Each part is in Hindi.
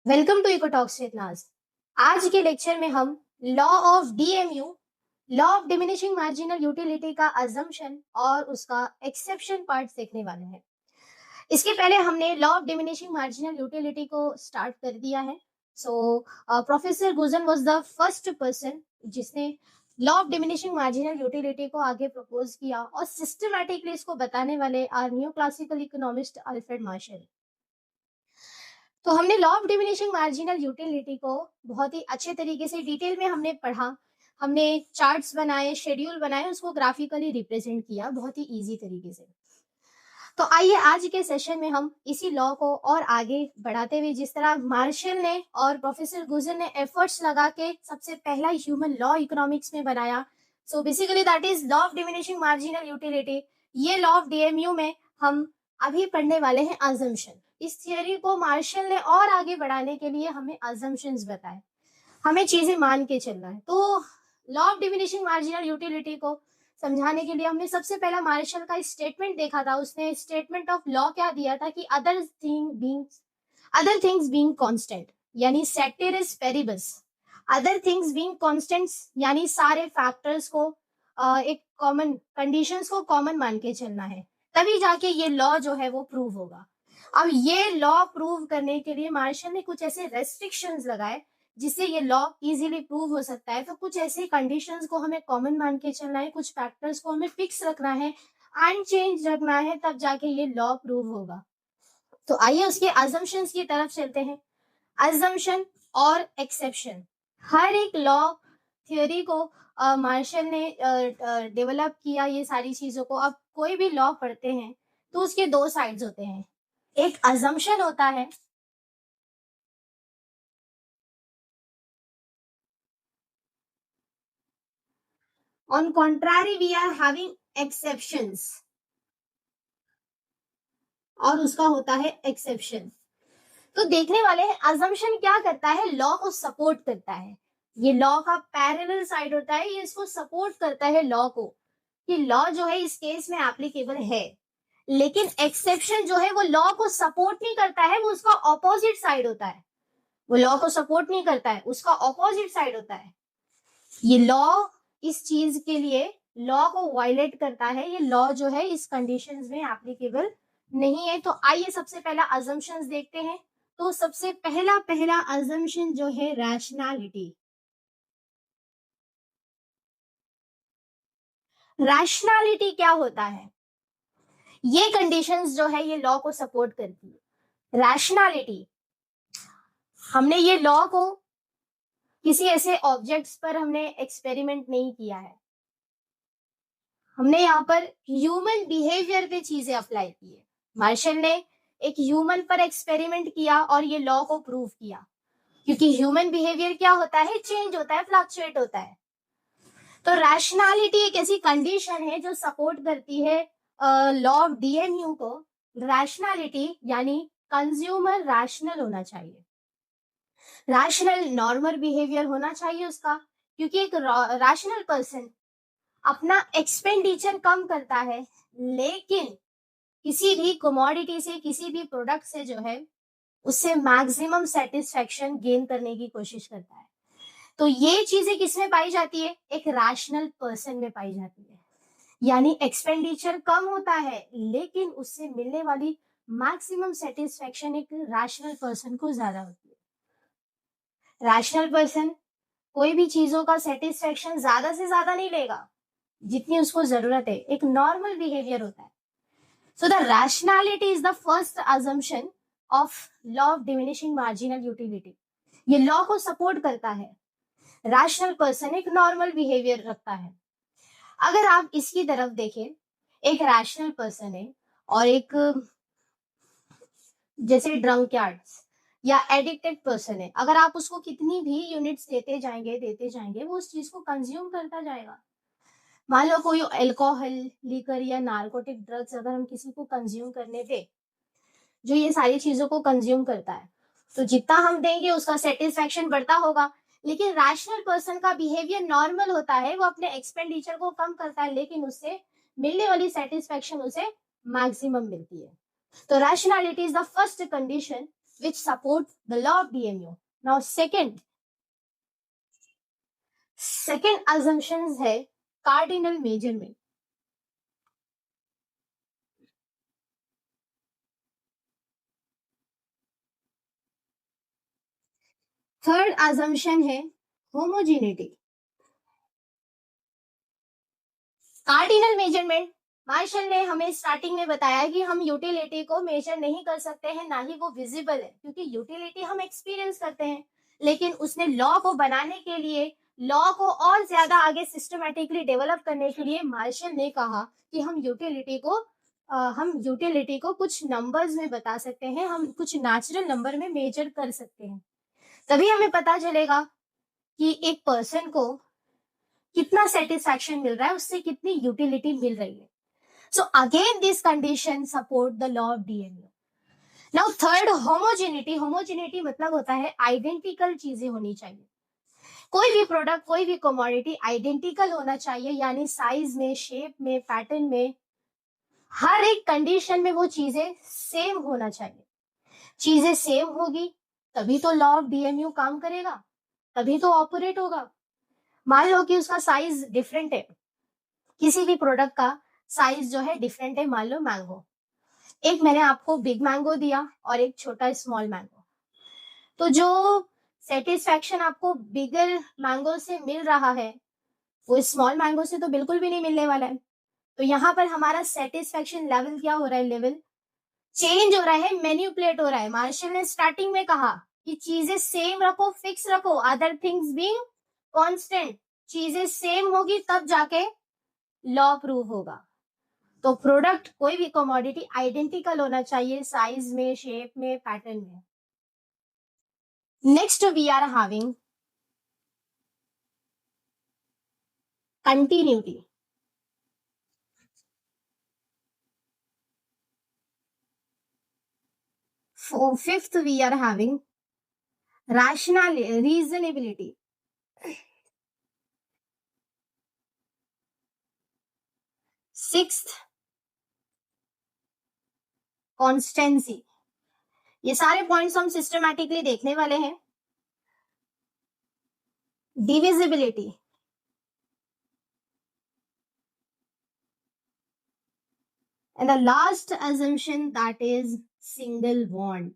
वेलकम टू इकोटॉक्स विद नाज। आज के लेक्चर में हम law of DMU, law of diminishing marginal utility का अजम्पशन और उसका एक्सेप्शन पार्ट देखने वाले हैं। इसके पहले हमने law of diminishing marginal utility को स्टार्ट कर दिया है। So professor Gossen was the first person जिसने law of diminishing marginal utility को आगे प्रपोज किया और सिस्टमैटिकली इसको बताने वाले are new classical economist Alfred Marshall. तो हमने law of diminishing marginal utility को बहुत ही अच्छे तरीके से डिटेल में हमने पढ़ा। हमने चार्ट्स बनाए, शेड्यूल बनाए, उसको ग्राफिकली रिप्रेजेंट किया बहुत ही इजी तरीके से। तो आइए आज के सेशन में हम इसी लॉ को और आगे बढ़ाते हुए, जिस तरह मार्शल ने और प्रोफेसर गुजर ने एफर्ट्स लगा के सबसे पहला ह्यूमन लॉ इकोनॉमिक्स में बनाया। So basically that is law of diminishing marginal utility. ये लॉ ऑफ डीएमयू में हम अभी पढ़ने वाले हैं अजम्पशन। इस थियोरी को मार्शल ने और आगे बढ़ाने के लिए हमें अजम्पशंस बताए, हमें चीजें मान के चलना है। तो law of diminishing marginal utility को समझाने के लिए हमने सबसे पहला मार्शल का स्टेटमेंट देखा था। उसने स्टेटमेंट ऑफ लॉ क्या दिया था कि अदर थिंग्स बीइंग कांस्टेंट, यानी ceteris paribus, other things being constants यानी सारे फैक्टर्स को एक कॉमन कंडीशंस को कॉमन मान के चलना है, तभी जाके ये लॉ जो है वो प्रूव होगा। अब ये लॉ प्रूव करने के लिए मार्शल ने कुछ ऐसे रेस्ट्रिक्शंस लगाए जिससे ये लॉ इजीली प्रूव हो सकता है। तो कुछ ऐसे कंडीशंस को हमें कॉमन मान के चलना है, कुछ फैक्टर्स को हमें फिक्स रखना है, अनचेंज रखना है, तब जाके ये लॉ प्रूव होगा। तो आइए उसके अजम्पशंस की तरफ चलते हैं। अजम्पशन और एक्सेप्शन, हर एक लॉ थ्योरी को मार्शल ने डेवलप किया ये सारी चीजों को। अब कोई भी लॉ पढ़ते हैं तो उसके दो साइड्स होते हैं, एक अजम्पशन होता है on contrary we are having exceptions, और उसका होता है एक्सेप्शन। तो देखने वाले हैं अजम्पशन क्या करता है, लॉ को सपोर्ट करता है। ये लॉ का पैरेलल साइड होता है, ये इसको सपोर्ट करता है लॉ को, कि लॉ जो है इस केस में एप्लीकेबल है। लेकिन एक्सेप्शन जो है वो लॉ को सपोर्ट नहीं करता है, वो उसका ऑपोजिट साइड होता है। वो लॉ को सपोर्ट नहीं करता है, उसका ऑपोजिट साइड होता है। ये लॉ इस चीज के लिए लॉ को वायलेट करता है, ये लॉ जो है इस कंडीशंस में एप्लीकेबल नहीं है। तो आइए सबसे पहला अजम्पशंस देखते हैं। तो सबसे पहला पहला अजम्पशन जो है रैशनैलिटी। रैशनैलिटी क्या होता है, ये कंडीशंस जो है ये लॉ को सपोर्ट करती है। रैशनैलिटी, हमने ये लॉ को किसी ऐसे ऑब्जेक्ट्स पर हमने एक्सपेरिमेंट नहीं किया है, हमने यहाँ पर ह्यूमन बिहेवियर पे चीजें अप्लाई की है। मार्शल ने एक ह्यूमन पर एक्सपेरिमेंट किया और ये लॉ को प्रूव किया, क्योंकि ह्यूमन बिहेवियर क्या होता है, चेंज होता है, फ्लक्चुएट होता है। तो रैशनैलिटी एक ऐसी कंडीशन है जो सपोर्ट करती है लॉ ऑफ डीएमयू को। रैशनैलिटी यानी कंज्यूमर रैशनल होना चाहिए, रैशनल नॉर्मल बिहेवियर होना चाहिए उसका, क्योंकि एक रैशनल पर्सन अपना एक्सपेंडिचर कम करता है, लेकिन किसी भी कमोडिटी से, किसी भी प्रोडक्ट से जो है उससे मैक्सिमम सेटिस्फेक्शन गेन करने की कोशिश करता है। तो ये चीजें किसमें पाई जाती है, एक रैशनल पर्सन में पाई जाती है। यानी एक्सपेंडिचर कम होता है लेकिन उससे मिलने वाली मैक्सिमम सेटिस्फेक्शन एक रैशनल पर्सन को ज्यादा होती है। रैशनल पर्सन कोई भी चीजों का सेटिस्फेक्शन ज्यादा से ज्यादा नहीं लेगा जितनी उसको जरूरत है, एक नॉर्मल बिहेवियर होता है। So the rationality is the first assumption of law of diminishing marginal utility. ये लॉ को सपोर्ट करता है, रैशनल पर्सन एक नॉर्मल बिहेवियर रखता है। अगर आप इसकी तरफ देखें, एक रैशनल पर्सन है और एक जैसे ड्रंकयार्ड्स या एडिक्टेड पर्सन है, अगर आप उसको कितनी भी यूनिट्स देते जाएंगे वो उस चीज को कंज्यूम करता जाएगा। मान लो कोई अल्कोहल, लीकर या नार्कोटिक ड्रग्स अगर हम किसी को कंज्यूम करने दे, जो ये सारी चीजों को कंज्यूम करता है, तो जितना हम देंगे उसका सेटिस्फेक्शन बढ़ता होगा। लेकिन रैशनल पर्सन का बिहेवियर नॉर्मल होता है, वो अपने एक्सपेंडिचर को कम करता है लेकिन उससे मिलने वाली सेटिस्फेक्शन उसे मैक्सिमम मिलती है। तो rationality is the first condition which support the law of DMU. Now second assumptions है cardinal measurement. थर्ड assumption है homogeneity. कार्डिनल मेजरमेंट, मार्शल ने हमें स्टार्टिंग में बताया कि हम यूटिलिटी को मेजर नहीं कर सकते हैं, ना ही वो विजिबल है, क्योंकि यूटिलिटी हम एक्सपीरियंस करते हैं। लेकिन उसने लॉ को बनाने के लिए, लॉ को और ज्यादा आगे सिस्टमेटिकली डेवलप करने के लिए मार्शल ने कहा कि हम यूटिलिटी को कुछ नंबर्स में बता सकते हैं, हम कुछ नेचुरल नंबर में मेजर कर सकते हैं। तभी हमें पता चलेगा कि एक पर्सन को कितना सेटिस्फैक्शन मिल रहा है, उससे कितनी यूटिलिटी मिल रही है। So again this condition support the law of DMU. Now third, homogeneity. Homogeneity मतलब होता है आइडेंटिकल चीजें होनी चाहिए। कोई भी प्रोडक्ट, कोई भी कमोडिटी आइडेंटिकल होना चाहिए, यानी साइज में, शेप में, पैटर्न में, हर एक कंडीशन में वो चीजें सेम होना चाहिए। चीजें सेम होगी तभी तो लॉ ऑफ डीएमयू काम करेगा, तभी तो ऑपरेट होगा। मान लो कि उसका साइज डिफरेंट है, किसी भी प्रोडक्ट का साइज जो है डिफरेंट है, मान लो मैंगो, एक मैंने आपको बिग मैंगो दिया और एक छोटा स्मॉल मैंगो, तो जो सेटिस्फैक्शन आपको बिगर मैंगो से मिल रहा है वो स्मॉल मैंगो से तो बिल्कुल भी नहीं मिलने वाला है। तो यहाँ पर हमारा सेटिस्फैक्शन लेवल क्या हो रहा है, लेवल चेंज हो रहा है, मैनिपुलेट हो रहा है। मार्शल ने स्टार्टिंग में कहा कि चीजें सेम रखो, फिक्स रखो, अदर थिंग्स बीइंग कांस्टेंट, चीजें सेम होगी तब जाके लॉ प्रूव होगा। तो प्रोडक्ट, कोई भी कमोडिटी आइडेंटिकल होना चाहिए, साइज में, शेप में, पैटर्न में। Next we are having continuity. Fifth we are having reasonability. Sixth, constancy. ये सारे पॉइंट्स हम सिस्टमैटिकली देखने वाले हैं। Divisibility, and the last assumption that is single bond.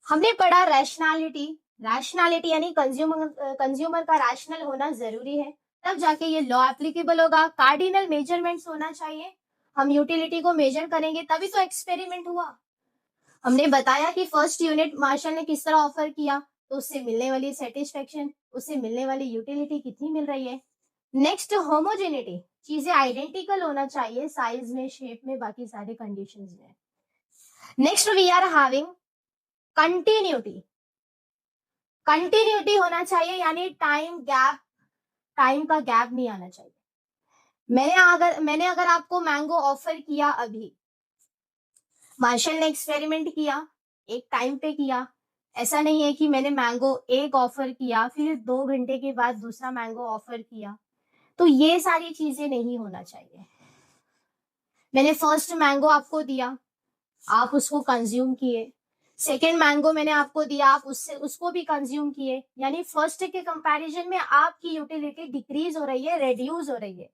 हमने पढ़ा रैशनैलिटी। रैशनैलिटी यानी कंज्यूमर का रैशनल होना जरूरी है, तब जाके ये लॉ एप्लीकेबल होगा। कार्डिनल मेजरमेंट्स होना चाहिए, हम यूटिलिटी को मेजर करेंगे तभी तो एक्सपेरिमेंट हुआ। हमने बताया कि फर्स्ट यूनिट मार्शल ने किस तरह ऑफर किया, तो उससे मिलने वाली सेटिस्फेक्शन, उससे मिलने वाली यूटिलिटी कितनी मिल रही है। नेक्स्ट, होमोजेनिटी, चीजें आइडेंटिकल होना चाहिए, साइज में, शेप में, बाकी सारे कंडीशंस में। Next we are having continuity. Continuity होना चाहिए, यानी टाइम का गैप नहीं आना चाहिए। मैंने अगर आपको मैंगो ऑफर किया, अभी मार्शल ने एक्सपेरिमेंट किया, एक टाइम पे किया, ऐसा नहीं है कि मैंने मैंगो एक ऑफर किया फिर 2 घंटे के बाद दूसरा मैंगो ऑफर किया, तो ये सारी चीजें नहीं होना चाहिए। मैंने फर्स्ट मैंगो आपको दिया, आप उसको कंज्यूम किए, सेकेंड मैंगो मैंने आपको दिया, आप उसको भी कंज्यूम किए, यानी फर्स्ट के कंपैरिजन में आपकी यूटिलिटी डिक्रीज हो रही है, रेड्यूस हो रही है।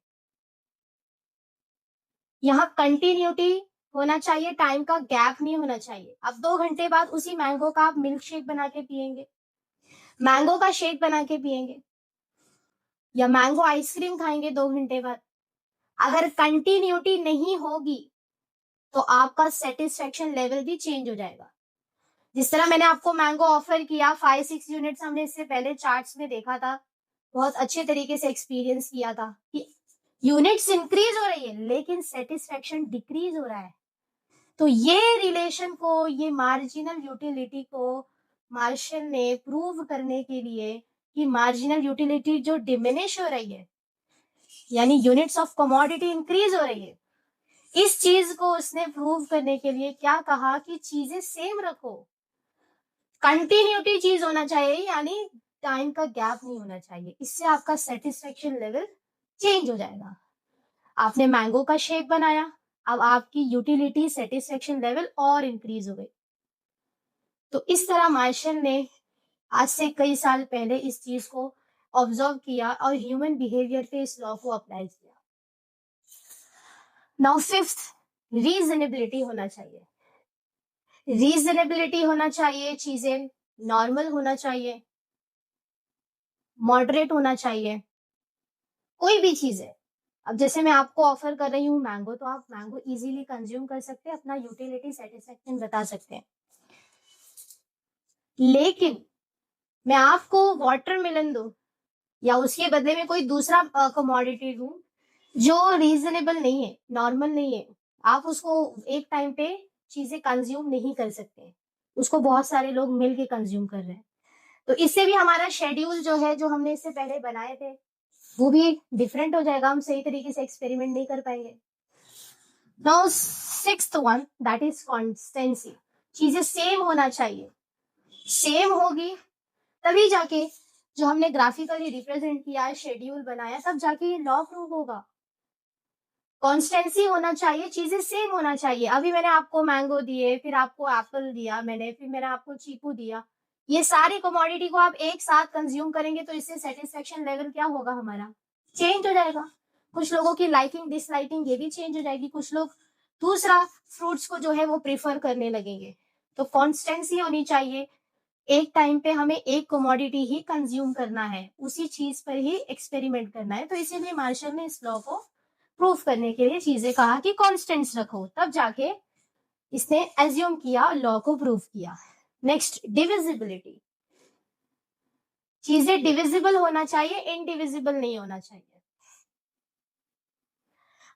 यहाँ कंटिन्यूटी होना चाहिए, टाइम का गैप नहीं होना चाहिए। अब 2 घंटे बाद उसी मैंगो का आप मिल्क शेक बना के पियेंगे, मैंगो का शेक बना के पियेंगे, या मैंगो आइसक्रीम खाएंगे 2 घंटे बाद। अगर कंटिन्यूटी नहीं होगी तो आपका सेटिस्फेक्शन लेवल भी चेंज हो जाएगा। जिस तरह मैंने आपको मैंगो ऑफर किया, 5-6 यूनिट्स हमने इससे पहले चार्ट्स में देखा था, बहुत अच्छे तरीके से एक्सपीरियंस किया था कि यूनिट्स इंक्रीज हो रही है लेकिन सेटिस्फेक्शन डिक्रीज हो रहा है। तो ये रिलेशन को, ये मार्जिनल यूटिलिटी को मार्शल ने प्रूव करने के लिए कि मार्जिनल यूटिलिटी जो डिमिनिश हो रही है, यानी यूनिट्स ऑफ कमोडिटी इंक्रीज हो रही है, इस चीज को उसने प्रूव करने के लिए क्या कहा कि चीजें सेम रखो, कंटिन्यूटी चीज होना चाहिए, यानी टाइम का गैप नहीं होना चाहिए। इससे आपका सेटिस्फेक्शन लेवल चेंज हो जाएगा। आपने मैंगो का शेक बनाया, अब आपकी यूटिलिटी सेटिस्फेक्शन लेवल और इंक्रीज हो गई। तो इस तरह मार्शल ने आज से कई साल पहले इस चीज को ऑब्जर्व किया और ह्यूमन बिहेवियर पे इस लॉ को अप्लाई किया। नाउ फिफ्थ, रीजनेबिलिटी होना चाहिए। रीजनेबिलिटी होना चाहिए, चीजें नॉर्मल होना चाहिए, मॉडरेट होना चाहिए, कोई भी चीज है। अब जैसे मैं आपको ऑफर कर रही हूँ मैंगो, तो आप मैंगो इजीली कंज्यूम कर सकते हैं, अपना यूटिलिटी सेटिस्फेक्शन बता सकते हैं। लेकिन मैं आपको वाटरमेलन दूं या उसके बदले में कोई दूसरा कमोडिटी दूं जो रीजनेबल नहीं है, नॉर्मल नहीं है, आप उसको एक टाइम पे चीजें कंज्यूम नहीं कर सकते, उसको बहुत सारे लोग मिल के कंज्यूम कर रहे हैं। तो इससे भी हमारा शेड्यूल जो है, जो हमने इससे पहले बनाए थे, वो भी डिफरेंट हो जाएगा, हम सही तरीके से एक्सपेरिमेंट नहीं कर पाएंगे। Now sixth one, that is constituency. चीजें सेम होना चाहिए, सेम होगी तभी जाके जो हमने ग्राफिकली रिप्रेजेंट किया है, शेड्यूल बनाया, तब जाके ये लॉ प्रूव होगा। कॉन्स्टेंसी होना चाहिए, चीजें सेम होना चाहिए। अभी मैंने आपको मैंगो दिए, फिर आपको एप्पल दिया मैंने, फिर मैंने आपको चीकू दिया, ये सारी कमोडिटी को आप एक साथ कंज्यूम करेंगे तो इससे सेटिस्फेक्शन लेवल क्या होगा, हमारा चेंज हो जाएगा। कुछ लोगों की लाइकिंग डिसलाइकिंग ये भी चेंज हो जाएगी, कुछ लोग दूसरा फ्रूट्स को जो है वो प्रेफर करने लगेंगे। तो कॉन्स्टेंसी होनी चाहिए, एक टाइम पे हमें एक कमोडिटी ही कंज्यूम करना है, उसी चीज पर ही एक्सपेरिमेंट करना है। तो इसीलिए मार्शल ने इस लॉ को प्रूफ करने के लिए चीजें कहा कि कांस्टेंट्स रखो, तब जाके इसने एज्यूम किया, लॉ को प्रूफ किया। Next, divisibility. चीजें डिविजिबल होना चाहिए, इनडिविजिबल नहीं होना चाहिए।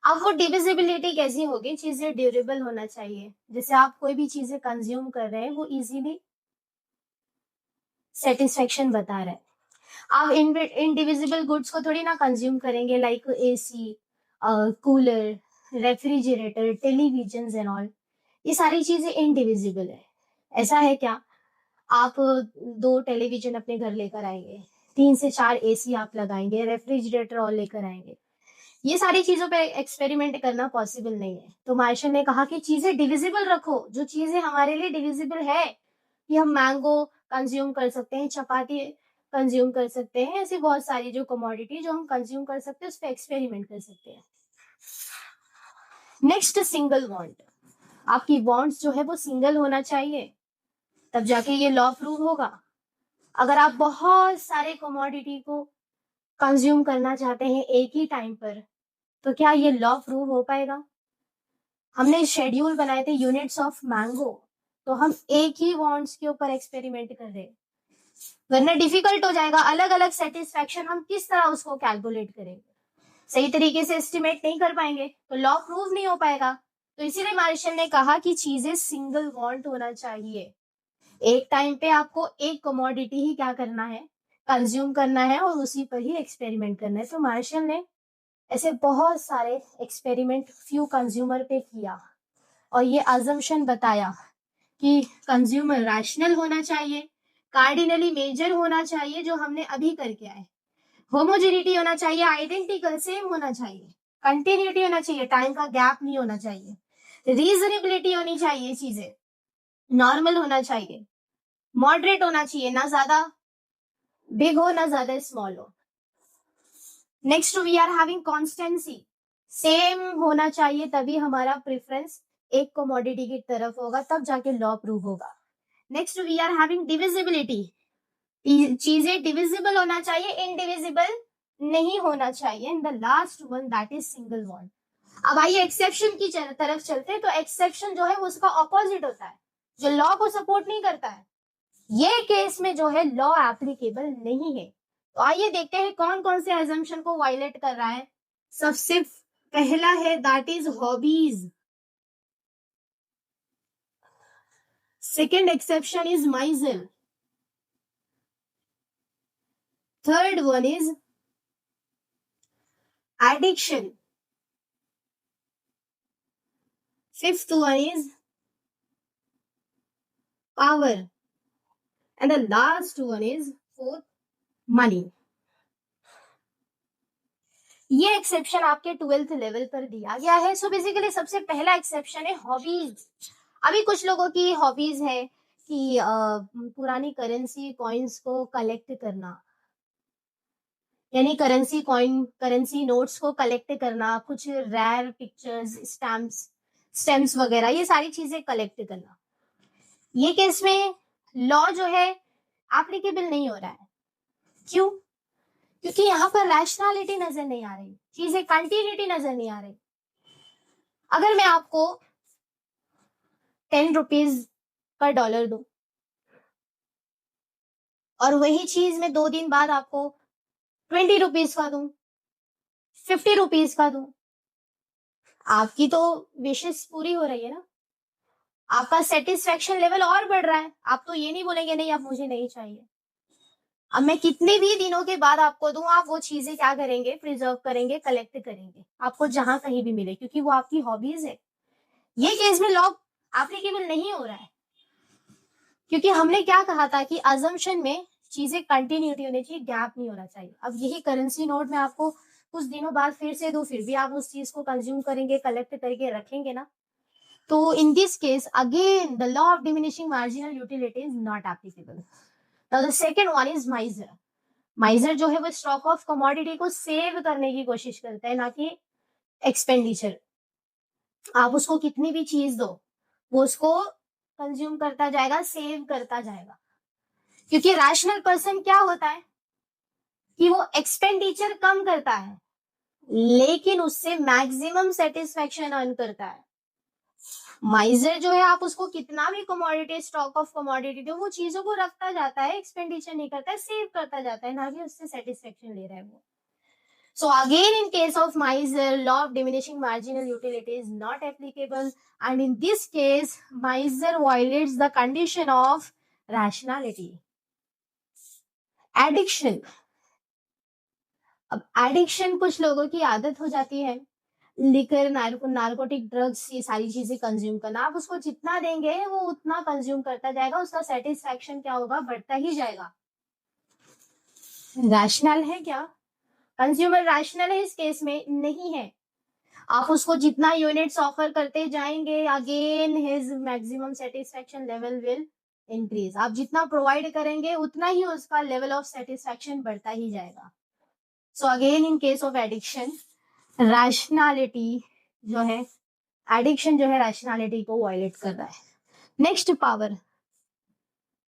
अब वो डिविजिबिलिटी कैसी होगी, चीजें ड्यूरेबल होना चाहिए। जैसे आप कोई भी चीजें कंज्यूम कर रहे हैं, वो इजीली सेटिस्फेक्शन बता रहा है। आप इनडिविजिबल गुड्स को थोड़ी ना कंज्यूम करेंगे, like AC, cooler, refrigerator, television and all, ये सारी चीजें इनडिविजिबल है। ऐसा है क्या, आप दो टेलीविजन अपने घर लेकर आएंगे, 3 से 4 एसी आप लगाएंगे, रेफ्रिजरेटर और लेकर आएंगे, ये सारी चीजों पे एक्सपेरिमेंट करना पॉसिबल नहीं है। तो मार्शल ने कहा कि चीजें डिविजिबल रखो, जो चीजें हमारे लिए डिविजिबल है, कि हम मैंगो कंज्यूम कर सकते हैं, चपाती कंज्यूम कर सकते हैं, ऐसी बहुत सारी जो कमोडिटी जो हम कंज्यूम कर सकते हैं, उस पर एक्सपेरिमेंट कर सकते हैं। Next, single bond. आपकी बॉन्ड्स जो है वो सिंगल होना चाहिए, तब जाके ये लॉ प्रूव होगा। अगर आप बहुत सारे कमोडिटी को कंज्यूम करना चाहते हैं एक ही टाइम पर, तो क्या ये लॉ प्रूव हो पाएगा? हमने शेड्यूल बनाए थे यूनिट्स ऑफ मैंगो, तो हम एक ही बॉन्ड्स के ऊपर एक्सपेरिमेंट कर रहे हैं, वरना डिफिकल्ट हो जाएगा। अलग अलग सेटिस्फेक्शन हम किस तरह उसको कैलकुलेट करेंगे, सही तरीके से एस्टिमेट नहीं कर पाएंगे, तो लॉ प्रूव नहीं हो पाएगा। तो इसीलिए मार्शल ने कहा कि चीजें सिंगल बॉन्ड होना चाहिए, एक टाइम पे आपको एक कमोडिटी ही क्या करना है, कंज्यूम करना है, और उसी पर ही एक्सपेरिमेंट करना है। तो मार्शल ने ऐसे बहुत सारे एक्सपेरिमेंट फ्यू कंज्यूमर पे किया और ये अजम्पशन बताया कि कंज्यूमर रैशनल होना चाहिए, कार्डिनली मेजर होना चाहिए जो हमने अभी करके आए, होमोजेनिटी होना चाहिए, आइडेंटिकल सेम होना चाहिए, कंटिन्यूटी होना चाहिए, टाइम का गैप नहीं होना चाहिए, रीजनेबिलिटी होनी चाहिए, चीजें नॉर्मल होना चाहिए, मॉडरेट होना चाहिए, ना ज्यादा बिग हो ना ज्यादा स्मॉल हो। Next, we are having constancy, same होना चाहिए, तभी हमारा प्रेफरेंस एक कमोडिटी की तरफ होगा, तब जाके लॉ प्रूव होगा। Next, we are having divisibility, चीजें डिविजिबल होना चाहिए, इनडिविजिबल नहीं होना चाहिए। And the last one, that is single bond. अब आइए एक्सेप्शन की तरफ चलते हैं। तो एक्सेप्शन जो है वो उसका ऑपोजिट होता है, जो लॉ को सपोर्ट नहीं करता है, ये केस में जो है लॉ एप्लीकेबल नहीं है। तो आइए देखते हैं कौन कौन से एजम्पशन को वायलेट कर रहा है। सबसे पहला है that is hobbies, second exception is miser, third one is addiction, fifth one is power, and the last one is fourth, money. ये एक्सेप्शन आपके 12th लेवल पर दिया गया है। सो बेसिकली सबसे पहला एक्सेप्शन है हॉबीज। अभी कुछ लोगों की हॉबीज है कि पुरानी करेंसी कॉइन्स को कलेक्ट करना, यानी करेंसी कॉइन करेंसी नोट्स को कलेक्ट करना, कुछ रेयर पिक्चर्स स्टैम्प्स स्टेम्प्स वगैरह ये सारी चीजें कलेक्ट करना। ये केस में लॉ जो है एप्लीकेबल नहीं हो रहा है। क्यों? क्योंकि यहाँ पर रैशनैलिटी नजर नहीं आ रही, चीजें कंटिन्यूटी नजर नहीं आ रही। अगर मैं आपको 10 रुपीज का डॉलर दूं और वही चीज मैं 2 दिन बाद आपको 20 रुपीज का दूं, 50 रुपीज का दूं, आपकी तो विशेष पूरी हो रही है ना, आपका सेटिस्फेक्शन लेवल और बढ़ रहा है। आप तो ये नहीं बोलेंगे नहीं अब मुझे नहीं चाहिए। अब मैं कितने भी दिनों के बाद आपको दूं, आप वो चीजें क्या करेंगे, प्रिजर्व करेंगे, कलेक्ट करेंगे, आपको जहां कहीं भी मिले, क्योंकि वो आपकी हॉबीज है। ये केस में लॉ एप्लीकेबल नहीं हो रहा है, क्योंकि हमने क्या कहा था कि अजम्पशन में चीजें कंटिन्यूटी होनी चाहिए, गैप नहीं होना चाहिए। अब यही करेंसी नोट में आपको कुछ दिनों बाद फिर से दूं, फिर भी आप उस चीज को कंज्यूम करेंगे, कलेक्ट करके रखेंगे ना। तो in this case again the law of diminishing marginal utility is not applicable. Now the second one is miser. माइजर जो है वो स्टॉक ऑफ कमोडिटी को सेव करने की कोशिश करता है, ना कि एक्सपेंडिचर। आप उसको कितनी भी चीज दो, वो उसको कंज्यूम करता जाएगा, सेव करता जाएगा। क्योंकि रैशनल पर्सन क्या होता है कि वो एक्सपेंडिचर कम करता है लेकिन उससे मैक्सिमम सेटिस्फेक्शन अर्न करता है। माइजर जो है आप उसको कितना भी कमोडिटी स्टॉक ऑफ कमोडिटी दो, वो चीजों को रखता जाता है, एक्सपेंडिचर नहीं करता है, सेव करता जाता है, ना कि उससे सेटिस्फेक्शन ले रहा है वो। So again, in case of miser, law of diminishing marginal utility is not applicable, and in this case, miser violates the condition of rationality. Addiction. अब एडिक्शन कुछ लोगों की आदत हो जाती है, लिकर, नार्कोटिक ड्रग्स, ये सारी चीजें कंज्यूम करना। आप उसको जितना देंगे वो उतना कंज्यूम करता जाएगा, उसका सेटिस्फेक्शन क्या होगा, बढ़ता ही जाएगा। रैशनल है क्या? कंज्यूमर रैशनल है इस केस में? नहीं है। आप उसको जितना यूनिट्स ऑफर करते जाएंगे, again his maximum satisfaction level will increase. आप जितना प्रोवाइड करेंगे उतना ही उसका लेवल ऑफ सेटिस्फेक्शन बढ़ता ही जाएगा। So again in case of addiction, rationality जो है, एडिक्शन जो है रैशनैलिटी को वायलेट कर रहा है। Next, power.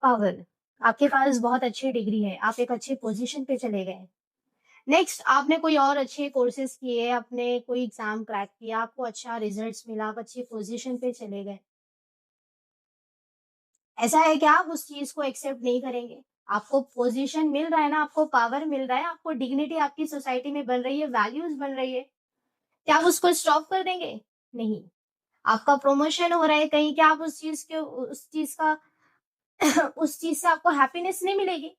पावर, आपके पास बहुत अच्छी डिग्री है, आप एक अच्छे पोजीशन पे चले गए। नेक्स्ट, आपने कोई और अच्छे कोर्सेज किए, आपने कोई एग्जाम क्रैक किया, आपको अच्छा रिजल्ट्स मिला, आप अच्छी पोजीशन पे चले गए। ऐसा है कि आप उस चीज को एक्सेप्ट नहीं करेंगे। आपको पोजीशन मिल रहा है ना, आपको पावर मिल रहा है, आपको डिग्निटी आपकी सोसाइटी में बन रही है, वैल्यूज बन रही है, क्या आप उसको स्टॉप कर देंगे? नहीं। आपका प्रमोशन हो रहा है कहीं, क्या आप उस चीज का उस चीज से आपको हैप्पीनेस नहीं मिलेगी?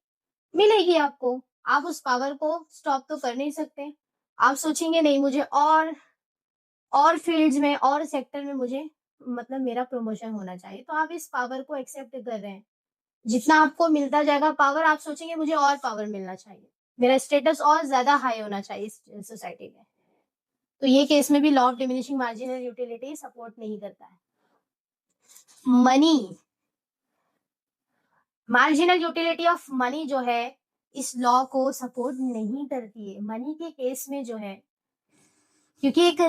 मिलेगी आपको। आप उस पावर को स्टॉप तो कर नहीं सकते। आप सोचेंगे नहीं, मुझे और फील्ड्स में और सेक्टर में मुझे मतलब मेरा प्रमोशन होना चाहिए, तो आप इस पावर को एक्सेप्ट कर रहे हैं। जितना आपको मिलता जाएगा पावर, आप सोचेंगे मुझे और पावर मिलना चाहिए, मेरा स्टेटस और ज्यादा हाई होना चाहिए इस सोसाइटी में। तो ये केस में भी law of diminishing marginal utility support नहीं करता है। Money, marginal utility of money जो है इस लॉ को सपोर्ट नहीं करती है। मनी के केस में जो है, क्योंकि एक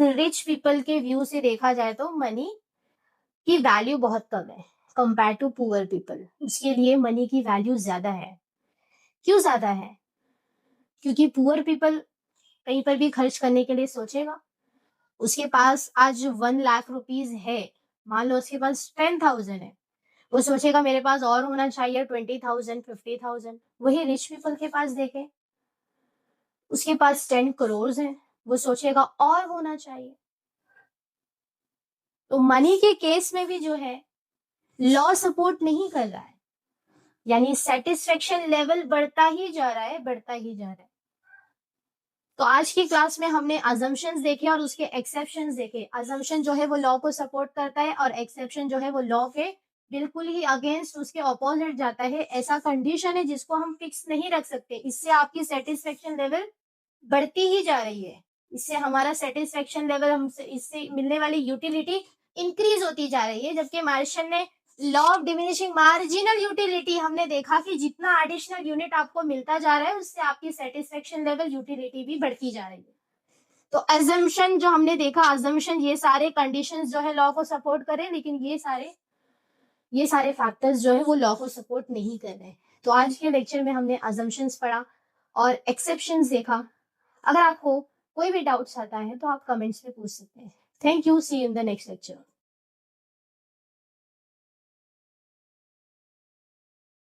रिच पीपल के व्यू से देखा जाए तो मनी की वैल्यू बहुत कम है कंपेयर टू पुअर पीपल। उसके लिए मनी की वैल्यू ज्यादा है। क्यों ज्यादा है? क्योंकि पुअर पीपल कहीं पर भी खर्च करने के लिए सोचेगा, उसके पास आज 1 लाख रुपीज है, मान लो उसके पास 10,000 है, वो सोचेगा मेरे पास और होना चाहिए 20,000 50,000। वही रिच पीपल के पास देखे, उसके पास 10 करोड़ है, वो सोचेगा और होना चाहिए। तो मनी के केस में भी जो है लॉ सपोर्ट नहीं कर रहा है, यानी सेटिस्फेक्शन लेवल बढ़ता ही जा रहा है, बढ़ता ही जा रहा है। तो आज की क्लास में हमने अजम्पशंस देखे और उसके एक्सेप्शंस देखे। अजम्पशन जो है वो लॉ को सपोर्ट करता है और एक्सेप्शन जो है वो लॉ के बिल्कुल ही अगेंस्ट, उसके ऑपोजिट जाता है। ऐसा कंडीशन है जिसको हम फिक्स नहीं रख सकते, इससे आपकी सेटिस्फेक्शन लेवल बढ़ती ही जा रही है। इससे हमारा सेटिस्फेक्शन लेवल, हमसे इससे मिलने वाली यूटिलिटी इंक्रीज होती जा रही है, जबकि मार्शन ने law of diminishing marginal utility हमने देखा कि जितना एडिशनल यूनिट आपको मिलता जा रहा है उससे आपकी सेटिस्फेक्शन लेवल यूटिलिटी भी बढ़ती जा रही है। तो अजम्पशन जो हमने देखा, अजम्पशन ये सारे कंडीशंस जो है लॉ को सपोर्ट करें, लेकिन ये सारे फैक्टर्स जो है वो लॉ को सपोर्ट नहीं कर रहे हैं। तो आज के लेक्चर में हमने अजम्पशंस पढ़ा और एक्सेप्शंस देखा। अगर आपको कोई भी डाउट्स आता है तो आप कमेंट्स में पूछ सकते हैं। Thank you, see you in the next lecture.